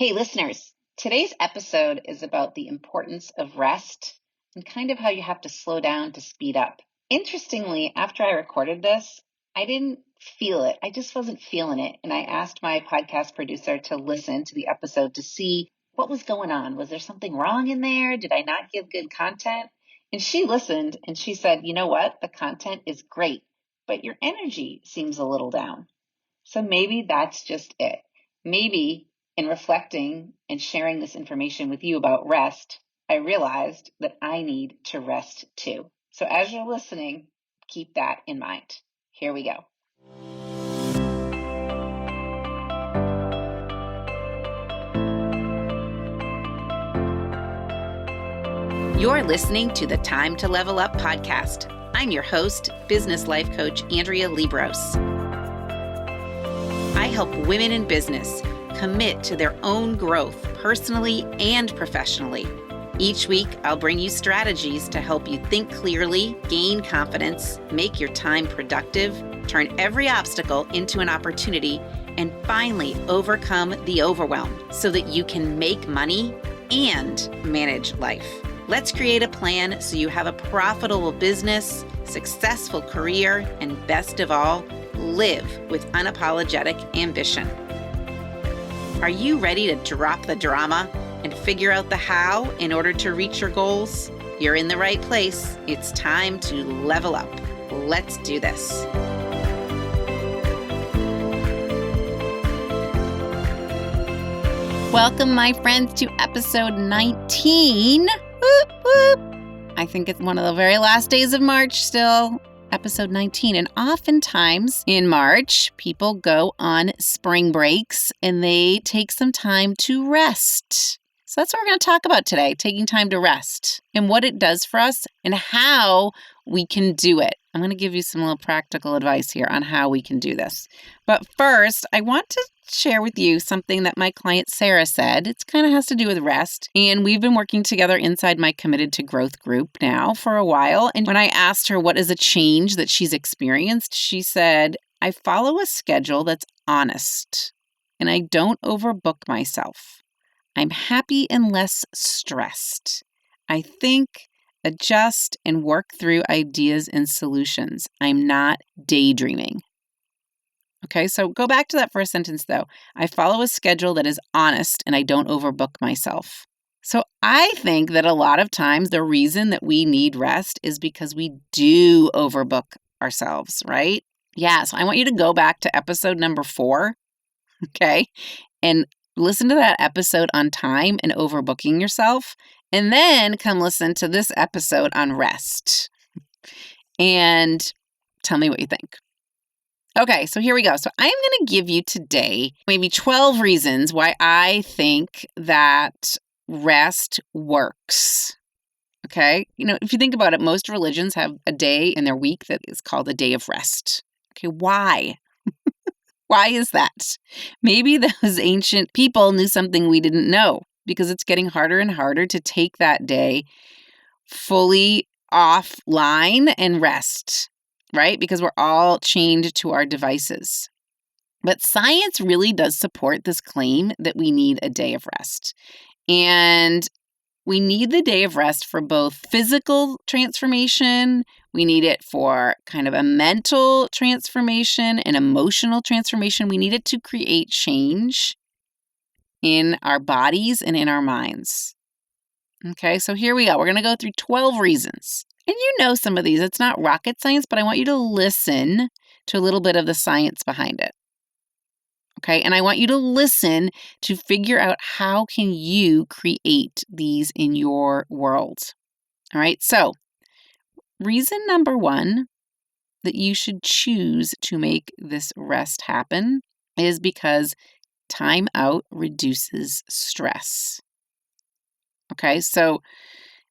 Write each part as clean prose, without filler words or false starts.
Hey, listeners, today's episode is about the importance of rest and kind of how you have to slow down to speed up. Interestingly, after I recorded this, I didn't feel it. I just wasn't feeling it. And I asked my podcast producer to listen to the episode to see what was going on. Was there something wrong in there? Did I not give good content? And she listened and she said, you know what? The content is great, but your energy seems a little down. So maybe that's just it. Maybe in reflecting and sharing this information with you about rest, I realized that I need to rest too. So as you're listening, keep that in mind. Here we go. You're listening to the Time to Level Up podcast. I'm your host, business life coach Andrea Liebross. I help women in business commit to their own growth personally and professionally. Each week, I'll bring you strategies to help you think clearly, gain confidence, make your time productive, turn every obstacle into an opportunity, and finally overcome the overwhelm so that you can make money and manage life. Let's create a plan so you have a profitable business, successful career, and best of all, live with unapologetic ambition. Are you ready to drop the drama and figure out the how in order to reach your goals? You're in the right place. It's time to level up. Let's do this. Welcome, my friends, to episode 19. Whoop, whoop. I think it's one of the very last days of March still. Episode 19. And oftentimes in March, people go on spring breaks and they take some time to rest. So that's what we're going to talk about today, taking time to rest and what it does for us and how we can do it. I'm going to give you some little practical advice here on how we can do this. But first, I want to share with you something that my client Sarah said. It kind of has to do with rest. And we've been working together inside my Committed to Growth group now for a while. And when I asked her what is a change that she's experienced, she said, I follow a schedule that's honest and I don't overbook myself. I'm happy and less stressed. I think, adjust, and work through ideas and solutions. I'm not daydreaming. Okay, so go back to that first sentence though. I follow a schedule that is honest and I don't overbook myself. So I think that a lot of times the reason that we need rest is because we do overbook ourselves, right? Yeah, so I want you to go back to episode number 4, okay, and listen to that episode on time and overbooking yourself, and then come listen to this episode on rest and tell me what you think. Okay, so here we go. So I'm going to give you today maybe 12 reasons why I think that rest works. Okay, if you think about it, most religions have a day in their week that is called a day of rest. Okay, why? Why is that? Maybe those ancient people knew something we didn't know because it's getting harder and harder to take that day fully offline and rest, right? Because we're all chained to our devices. But science really does support this claim that we need a day of rest. And we need the day of rest for both physical transformation, we need it for kind of a mental transformation, an emotional transformation. We need it to create change in our bodies and in our minds. Okay, so here we go. We're going to go through 12 reasons. And you know some of these. It's not rocket science, but I want you to listen to a little bit of the science behind it. Okay, and I want you to listen to figure out how can you create these in your world. All right, so reason number 1 that you should choose to make this rest happen is because time out reduces stress. Okay, so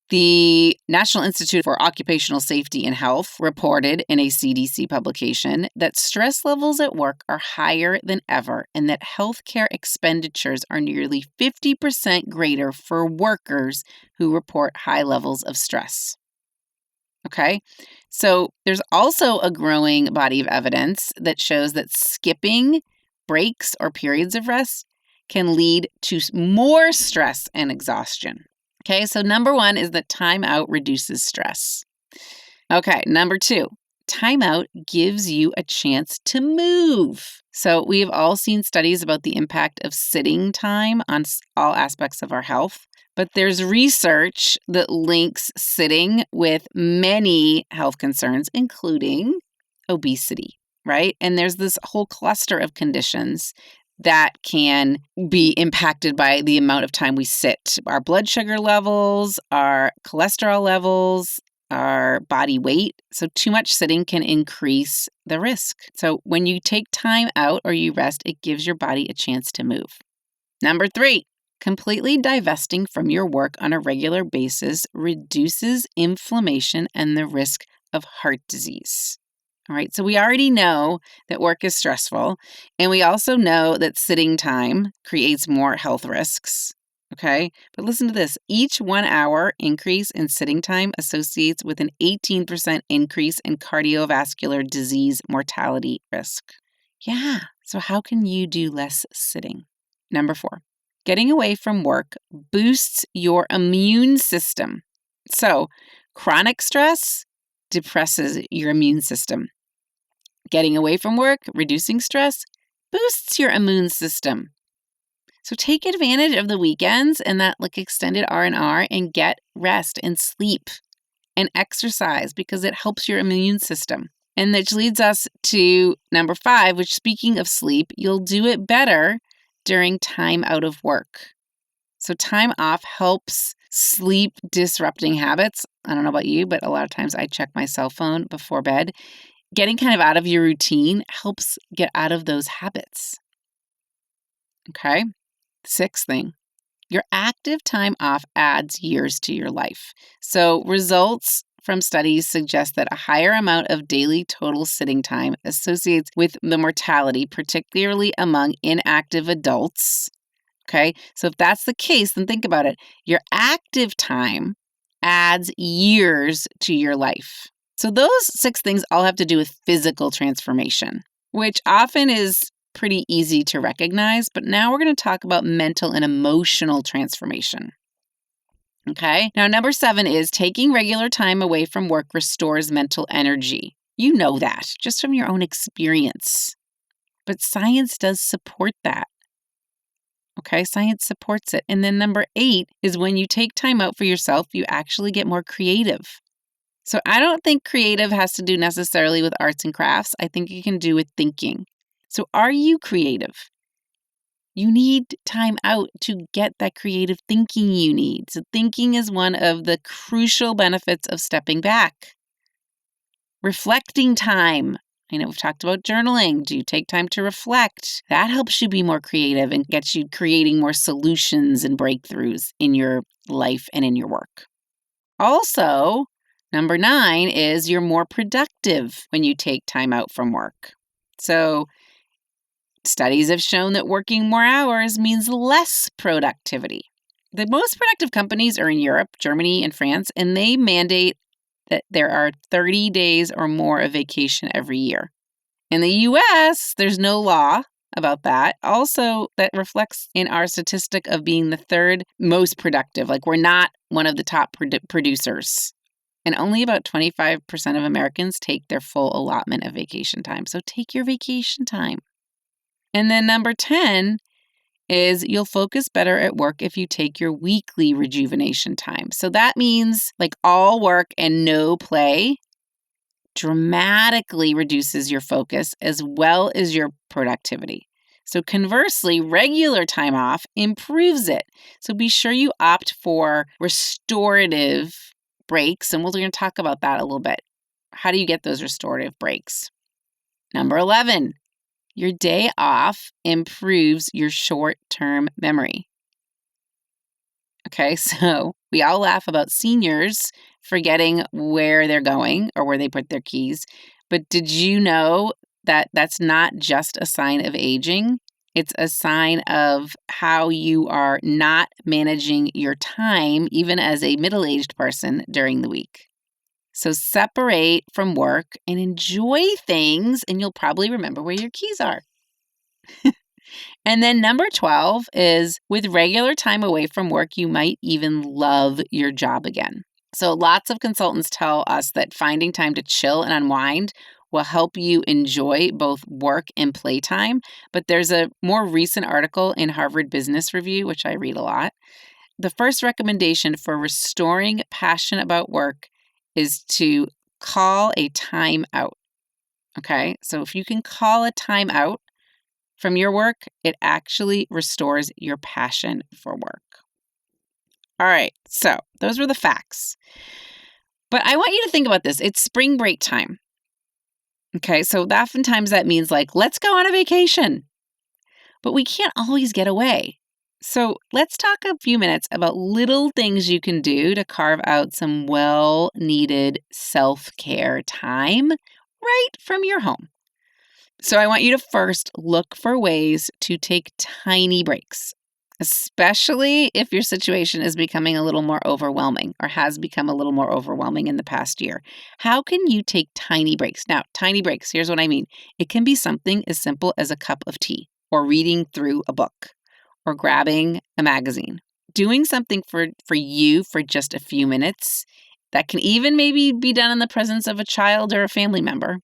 the National Institute for Occupational Safety and Health reported in a CDC publication that stress levels at work are higher than ever and that healthcare expenditures are nearly 50% greater for workers who report high levels of stress. Okay, so there's also a growing body of evidence that shows that skipping breaks or periods of rest can lead to more stress and exhaustion. Okay, so number 1 is that time out reduces stress. Okay, number 2, time out gives you a chance to move. So we have all seen studies about the impact of sitting time on all aspects of our health. But there's research that links sitting with many health concerns, including obesity, right? And there's this whole cluster of conditions that can be impacted by the amount of time we sit. Our blood sugar levels, our cholesterol levels, our body weight. So too much sitting can increase the risk. So when you take time out or you rest, it gives your body a chance to move. Number 3. Completely divesting from your work on a regular basis reduces inflammation and the risk of heart disease. All right, so we already know that work is stressful, and we also know that sitting time creates more health risks. Okay, but listen to this. Each 1 hour increase in sitting time associates with an 18% increase in cardiovascular disease mortality risk. Yeah, so how can you do less sitting? Number 4. Getting away from work boosts your immune system. So, chronic stress depresses your immune system. Getting away from work, reducing stress, boosts your immune system. So take advantage of the weekends and that extended R&R and get rest and sleep and exercise because it helps your immune system. And that leads us to number 5, which, speaking of sleep, you'll do it better during time out of work. So time off helps sleep disrupting habits. I don't know about you, but a lot of times I check my cell phone before bed. Getting kind of out of your routine helps get out of those habits. Okay. 6th thing, your active time off adds years to your life. So results from studies suggest that a higher amount of daily total sitting time associates with the mortality, particularly among inactive adults. Okay, so if that's the case, then think about it. Your active time adds years to your life. So those 6 things all have to do with physical transformation, which often is pretty easy to recognize. But now we're going to talk about mental and emotional transformation. Okay, now number 7 is taking regular time away from work restores mental energy. You know that just from your own experience. But science does support that. Okay, science supports it. And then number 8 is when you take time out for yourself, you actually get more creative. So I don't think creative has to do necessarily with arts and crafts. I think it can do with thinking. So are you creative? You need time out to get that creative thinking you need. So thinking is one of the crucial benefits of stepping back. Reflecting time. I know we've talked about journaling. Do you take time to reflect? That helps you be more creative and gets you creating more solutions and breakthroughs in your life and in your work. Also, number 9 is you're more productive when you take time out from work. So studies have shown that working more hours means less productivity. The most productive companies are in Europe, Germany, and France, and they mandate that there are 30 days or more of vacation every year. In the US, there's no law about that. Also, that reflects in our statistic of being the 3rd most productive. We're not one of the top producers. And only about 25% of Americans take their full allotment of vacation time. So take your vacation time. And then number 10 is you'll focus better at work if you take your weekly rejuvenation time. So that means all work and no play dramatically reduces your focus as well as your productivity. So conversely, regular time off improves it. So be sure you opt for restorative breaks, and we're going to talk about that a little bit. How do you get those restorative breaks? Number 11. Your day off improves your short-term memory. Okay, so we all laugh about seniors forgetting where they're going or where they put their keys. But did you know that that's not just a sign of aging? It's a sign of how you are not managing your time, even as a middle-aged person during the week. So separate from work and enjoy things, and you'll probably remember where your keys are. And then number 12 is with regular time away from work, you might even love your job again. So lots of consultants tell us that finding time to chill and unwind will help you enjoy both work and playtime. But there's a more recent article in Harvard Business Review, which I read a lot. The first recommendation for restoring passion about work is to call a time out. Okay, so if you can call a time out from your work, it actually restores your passion for work. All right, so those were the facts. But I want you to think about this. It's spring break time. Okay, so oftentimes that means like, let's go on a vacation. But we can't always get away. So let's talk a few minutes about little things you can do to carve out some well-needed self-care time right from your home. So I want you to first look for ways to take tiny breaks, especially if your situation is becoming a little more overwhelming or has become a little more overwhelming in the past year. How can you take tiny breaks? Now, tiny breaks, here's what I mean. It can be something as simple as a cup of tea or reading through a book or grabbing a magazine. Doing something for you for just a few minutes that can even maybe be done in the presence of a child or a family member,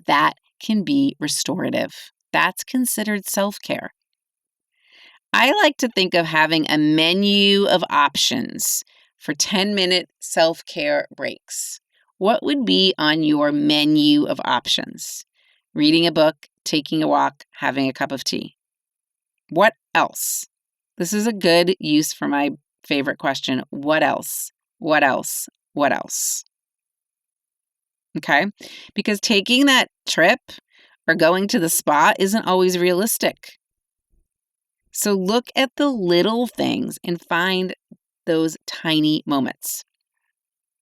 that can be restorative. That's considered self-care. I like to think of having a menu of options for 10-minute self-care breaks. What would be on your menu of options? Reading a book, taking a walk, having a cup of tea. What else? This is a good use for my favorite question. What else? What else? What else? Okay? Because taking that trip or going to the spa isn't always realistic. So look at the little things and find those tiny moments.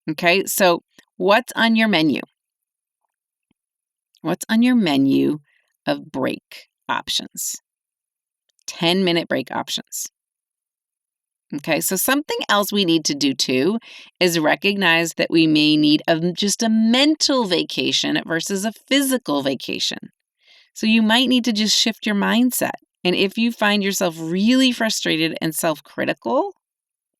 Okay? So what's on your menu? What's on your menu of break options? 10-minute break options. Okay, so something else we need to do too is recognize that we may need just a mental vacation versus a physical vacation. So you might need to just shift your mindset. And if you find yourself really frustrated and self-critical,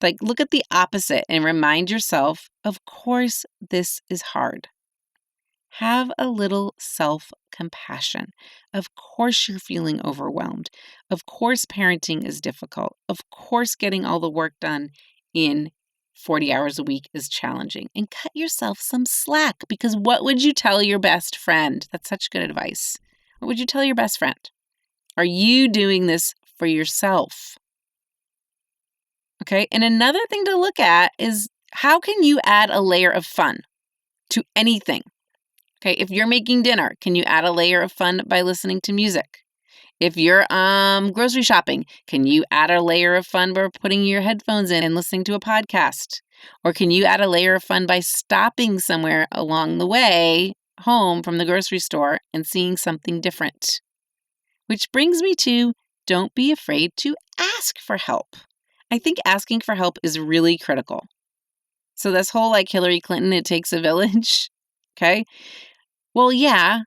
like look at the opposite and remind yourself, of course, this is hard. Have a little self-compassion. Of course, you're feeling overwhelmed. Of course, parenting is difficult. Of course, getting all the work done in 40 hours a week is challenging. And cut yourself some slack, because what would you tell your best friend? That's such good advice. What would you tell your best friend? Are you doing this for yourself? Okay, and another thing to look at is how can you add a layer of fun to anything? Okay, if you're making dinner, can you add a layer of fun by listening to music? If you're grocery shopping, can you add a layer of fun by putting your headphones in and listening to a podcast? Or can you add a layer of fun by stopping somewhere along the way home from the grocery store and seeing something different? Which brings me to, don't be afraid to ask for help. I think asking for help is really critical. So this whole like Hillary Clinton, it takes a village, okay? Well, yeah,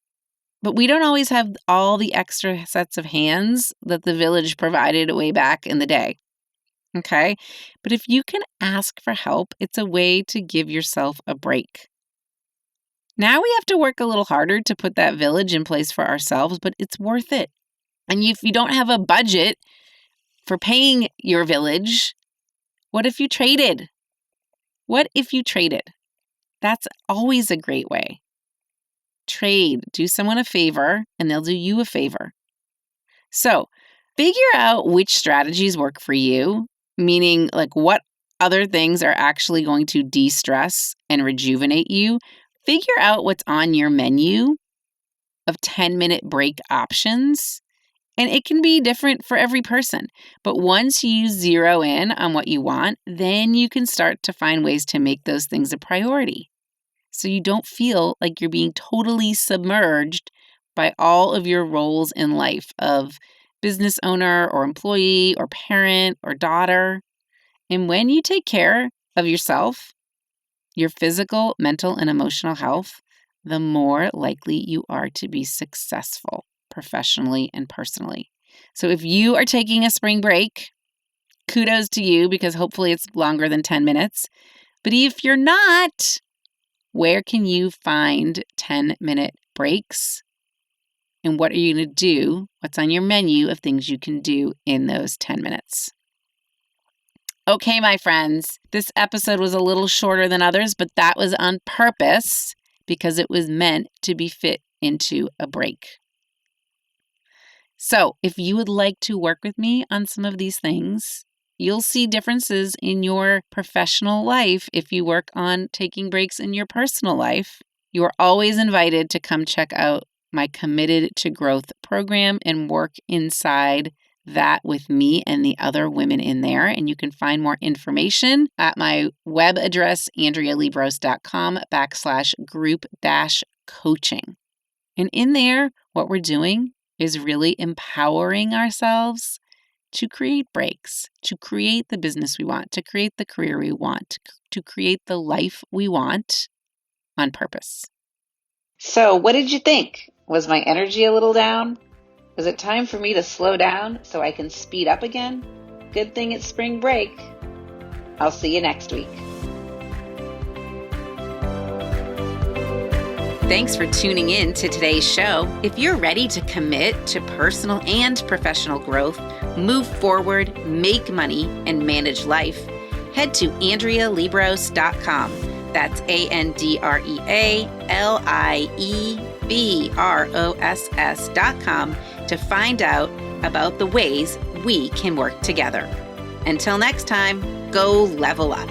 but we don't always have all the extra sets of hands that the village provided way back in the day, okay? But if you can ask for help, it's a way to give yourself a break. Now we have to work a little harder to put that village in place for ourselves, but it's worth it. And if you don't have a budget for paying your village, what if you traded? What if you traded? That's always a great way. Trade. Do someone a favor, and they'll do you a favor. So figure out which strategies work for you, meaning like what other things are actually going to de-stress and rejuvenate you. Figure out what's on your menu of 10-minute break options. And it can be different for every person. But once you zero in on what you want, then you can start to find ways to make those things a priority. So you don't feel like you're being totally submerged by all of your roles in life of business owner or employee or parent or daughter. And when you take care of yourself, your physical, mental, and emotional health, the more likely you are to be successful professionally and personally. So if you are taking a spring break, kudos to you because hopefully it's longer than 10 minutes. But if you're not, where can you find 10-minute breaks? And what are you going to do? What's on your menu of things you can do in those 10 minutes? Okay, my friends, this episode was a little shorter than others, but that was on purpose because it was meant to be fit into a break. So if you would like to work with me on some of these things, you'll see differences in your professional life if you work on taking breaks in your personal life. You are always invited to come check out my Committed to Growth program and work inside that with me and the other women in there. And you can find more information at my web address, andrealiebross.com/group-coaching. And in there, what we're doing is really empowering ourselves to create breaks, to create the business we want, to create the career we want, to create the life we want on purpose. So what did you think? Was my energy a little down? Is it time for me to slow down so I can speed up again? Good thing it's spring break. I'll see you next week. Thanks for tuning in to today's show. If you're ready to commit to personal and professional growth, move forward, make money, and manage life, head to AndreaLiebross.com. That's AndreaLiebross.com to find out about the ways we can work together. Until next time, go level up.